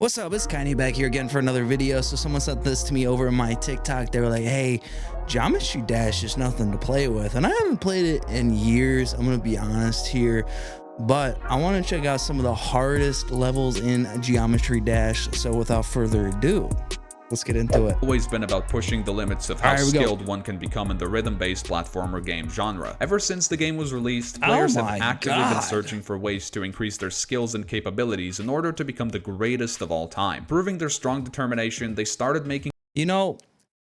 What's up? It's Kanye back here again for another video. So someone sent this to me over in my TikTok. They were like, hey, Geometry Dash is nothing to play with. And I haven't played it in years. I'm going to be honest here. But I want to check out some of the hardest levels in Geometry Dash. So without further ado, let's get into it. Always been about pushing the limits of how skilled one can become in the rhythm-based platformer game genre. Ever since the game was released, players have actively been searching for ways to increase their skills and capabilities in order to become the greatest of all time. Proving their strong determination, they started making... You know,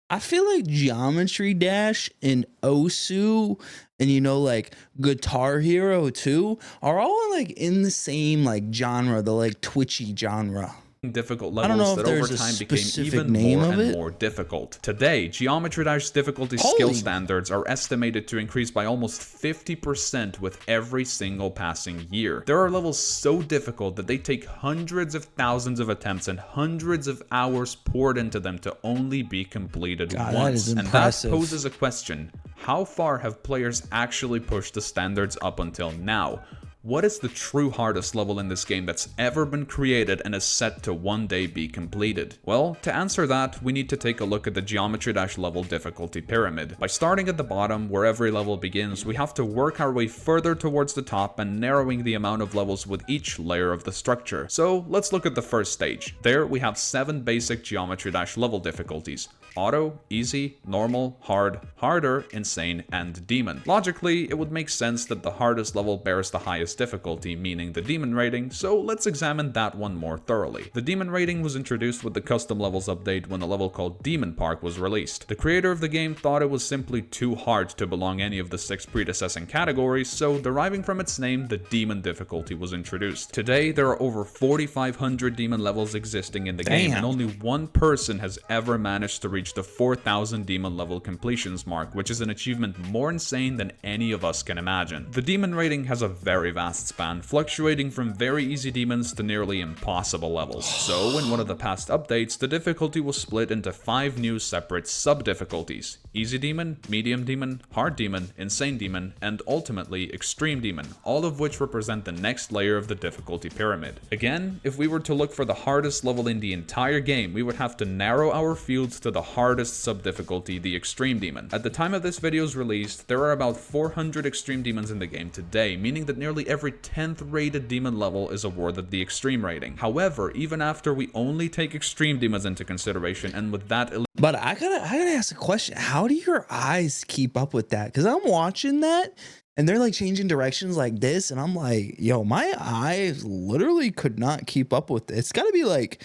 I feel like Geometry Dash and Osu and like Guitar Hero 2 are all like in the same like genre, the like twitchy genre. Difficult levels that over time became even more and more difficult. Today, Geometry Dash difficulty skill standards are estimated to increase by almost 50% with every single passing year. There are levels so difficult that they take hundreds of thousands of attempts and hundreds of hours poured into them to only be completed once. And that poses a question: how far have players actually pushed the standards up until now? What is the true hardest level in this game that's ever been created and is set to one day be completed? Well, to answer that, we need to take a look at the Geometry Dash level difficulty pyramid. By starting at the bottom, where every level begins, we have to work our way further towards the top and narrowing the amount of levels with each layer of the structure. So let's look at the first stage. There we have 7 basic Geometry Dash level difficulties: Auto, Easy, Normal, Hard, Harder, Insane, and Demon. Logically, it would make sense that the hardest level bears the highest difficulty, meaning the Demon rating, so let's examine that one more thoroughly. The Demon rating was introduced with the custom levels update when a level called Demon Park was released. The creator of the game thought it was simply too hard to belong any of the 6 predecessing categories, so deriving from its name, the Demon difficulty was introduced. Today, there are over 4,500 Demon levels existing in the game, and only one person has ever managed to reach the 4,000 Demon level completions mark, which is an achievement more insane than any of us can imagine. The Demon rating has a very vast span, fluctuating from very easy demons to nearly impossible levels. So, in one of the past updates, the difficulty was split into 5 new separate sub-difficulties: Easy Demon, Medium Demon, Hard Demon, Insane Demon, and ultimately Extreme Demon, all of which represent the next layer of the difficulty pyramid. Again, if we were to look for the hardest level in the entire game, we would have to narrow our fields to the hardest sub-difficulty, the Extreme Demon. At the time of this video's release, there are about 400 Extreme Demons in the game today, meaning that nearly every 10th rated demon level is awarded the Extreme rating. However, even after we only take Extreme Demons into consideration, and with that... But I gotta ask a question. How do your eyes keep up with that? Because I'm watching that and they're like changing directions like this, and I'm like, yo, my eyes literally could not keep up with it. It's gotta be like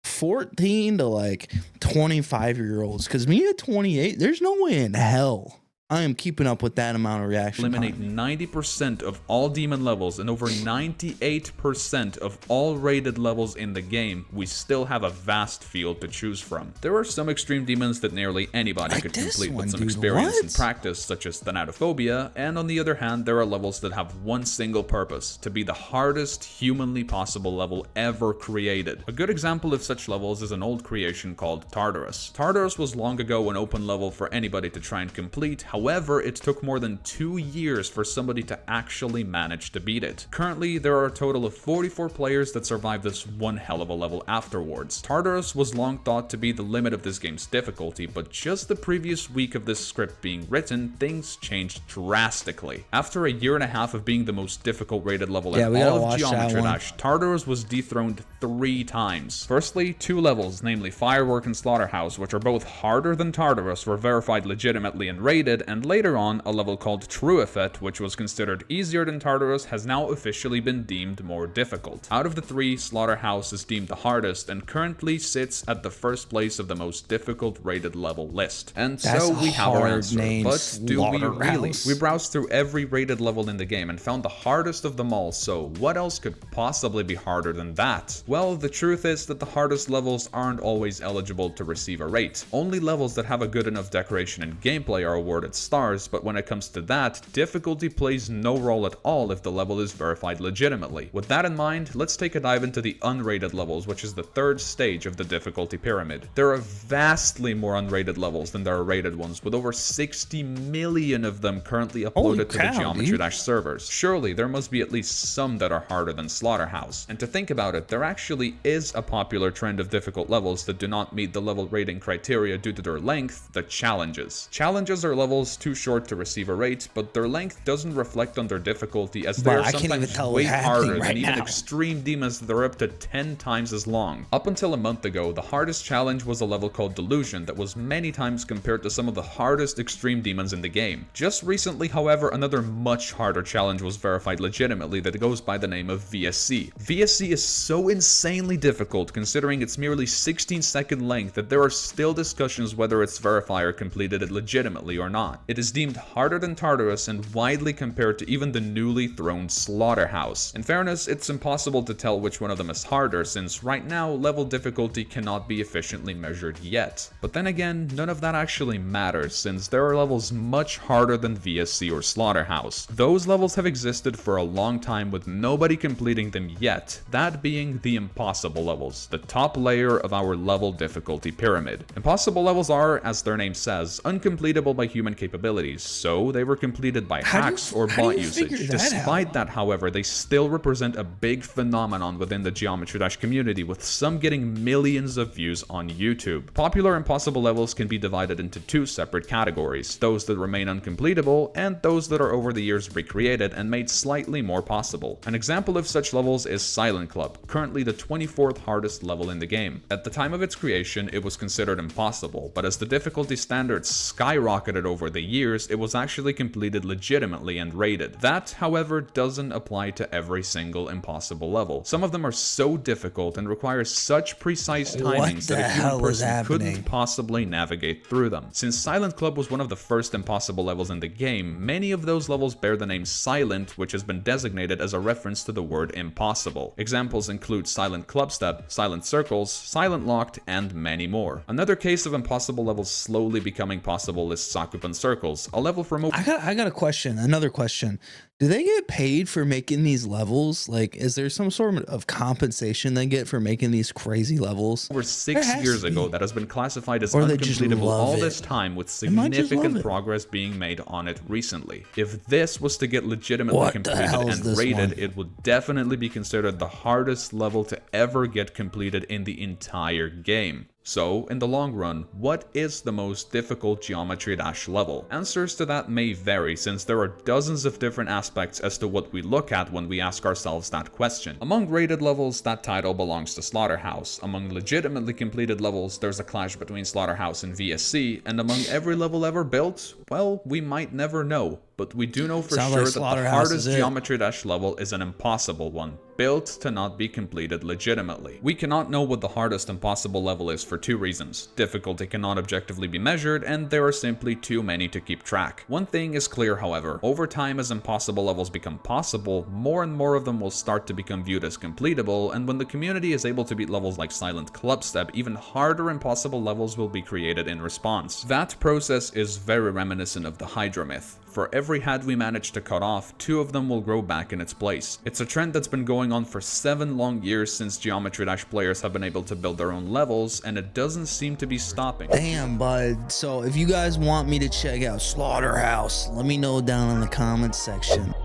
14 to like 25-year-olds, because me at 28, there's no way in hell I am keeping up with that amount of reaction eliminate time. 90% of all demon levels and over 98% of all rated levels in the game, we still have a vast field to choose from. There are some extreme demons that nearly anybody could complete with some experience and practice, such as Thanatophobia, and on the other hand, there are levels that have one single purpose: to be the hardest humanly possible level ever created. A good example of such levels is an old creation called Tartarus. Tartarus was long ago an open level for anybody to try and complete. However, it took more than 2 years for somebody to actually manage to beat it. Currently, there are a total of 44 players that survived this one hell of a level afterwards. Tartarus was long thought to be the limit of this game's difficulty, but just the previous week of this script being written, things changed drastically. After a year and a half of being the most difficult rated level in all of Geometry Dash, Tartarus was dethroned 3 times. Firstly, 2 levels, namely Firework and Slaughterhouse, which are both harder than Tartarus, were verified legitimately and rated, and later on, a level called True Effect, which was considered easier than Tartarus, has now officially been deemed more difficult. Out of the 3, Slaughterhouse is deemed the hardest and currently sits at the first place of the most difficult rated level list. And so we have our answer, but do we really? We browsed through every rated level in the game and found the hardest of them all, so what else could possibly be harder than that? Well, the truth is that the hardest levels aren't always eligible to receive a rate. Only levels that have a good enough decoration and gameplay are awarded with stars, but when it comes to that, difficulty plays no role at all if the level is verified legitimately. With that in mind, let's take a dive into the unrated levels, which is the third stage of the difficulty pyramid. There are vastly more unrated levels than there are rated ones, with over 60 million of them currently uploaded to the Geometry Dash servers. Surely there must be at least some that are harder than Slaughterhouse. And to think about it, there actually is a popular trend of difficult levels that do not meet the level rating criteria due to their length, the challenges. Challenges are levels too short to receive a rate, but their length doesn't reflect on their difficulty, as they are sometimes way harder than even extreme demons that are up to 10 times as long. Up until a month ago, the hardest challenge was a level called Delusion that was many times compared to some of the hardest extreme demons in the game. Just recently, however, another much harder challenge was verified legitimately that goes by the name of VSC. VSC is so insanely difficult considering its merely 16-second length that there are still discussions whether its verifier completed it legitimately or not. It is deemed harder than Tartarus and widely compared to even the newly throned Slaughterhouse. In fairness, it's impossible to tell which one of them is harder since right now level difficulty cannot be efficiently measured yet. But then again, none of that actually matters since there are levels much harder than VSC or Slaughterhouse. Those levels have existed for a long time with nobody completing them yet, that being the impossible levels, the top layer of our level difficulty pyramid. Impossible levels are, as their name says, uncompletable by human capabilities, so they were completed by hacks or bot usage. Despite that, however, they still represent a big phenomenon within the Geometry Dash community, with some getting millions of views on YouTube. Popular impossible levels can be divided into two separate categories, those that remain uncompletable and those that are over the years recreated and made slightly more possible. An example of such levels is Silent Club, currently the 24th hardest level in the game. At the time of its creation, it was considered impossible, but as the difficulty standards skyrocketed over the years, it was actually completed legitimately and rated. That, however, doesn't apply to every single impossible level. Some of them are so difficult and require such precise timings that a human person couldn't possibly navigate through them. Since Silent Club was one of the first impossible levels in the game, many of those levels bear the name Silent, which has been designated as a reference to the word impossible. Examples include Silent Clubstep, Silent Circles, Silent Locked, and many more. Another case of impossible levels slowly becoming possible is Sakupan Circles, a level from I got a question, another question. Do they get paid for making these levels? Like, is there some sort of compensation they get for making these crazy levels? Over 6 years ago that has been classified as uncompletable all this time, with significant progress being made on it recently. If this was to get legitimately completed and rated, it would definitely be considered the hardest level to ever get completed in the entire game. So, in the long run, what is the most difficult Geometry Dash level? Answers to that may vary since there are dozens of different aspects as to what we look at when we ask ourselves that question. Among rated levels, that title belongs to Slaughterhouse. Among legitimately completed levels, there's a clash between Slaughterhouse and VSC, and among every level ever built, well, we might never know. But we do know for sure that the hardest Geometry Dash level is an impossible one, built to not be completed legitimately. We cannot know what the hardest impossible level is for two reasons. Difficulty cannot objectively be measured, and there are simply too many to keep track. One thing is clear, however, over time as impossible levels become possible, more and more of them will start to become viewed as completable, and when the community is able to beat levels like Silent Clubstep, even harder impossible levels will be created in response. That process is very reminiscent of the Hydra myth. For every head we manage to cut off, 2 of them will grow back in its place. It's a trend that's been going on for 7 long years since Geometry Dash players have been able to build their own levels, and it doesn't seem to be stopping. Damn, bud. So if you guys want me to check out Slaughterhouse, let me know down in the comments section.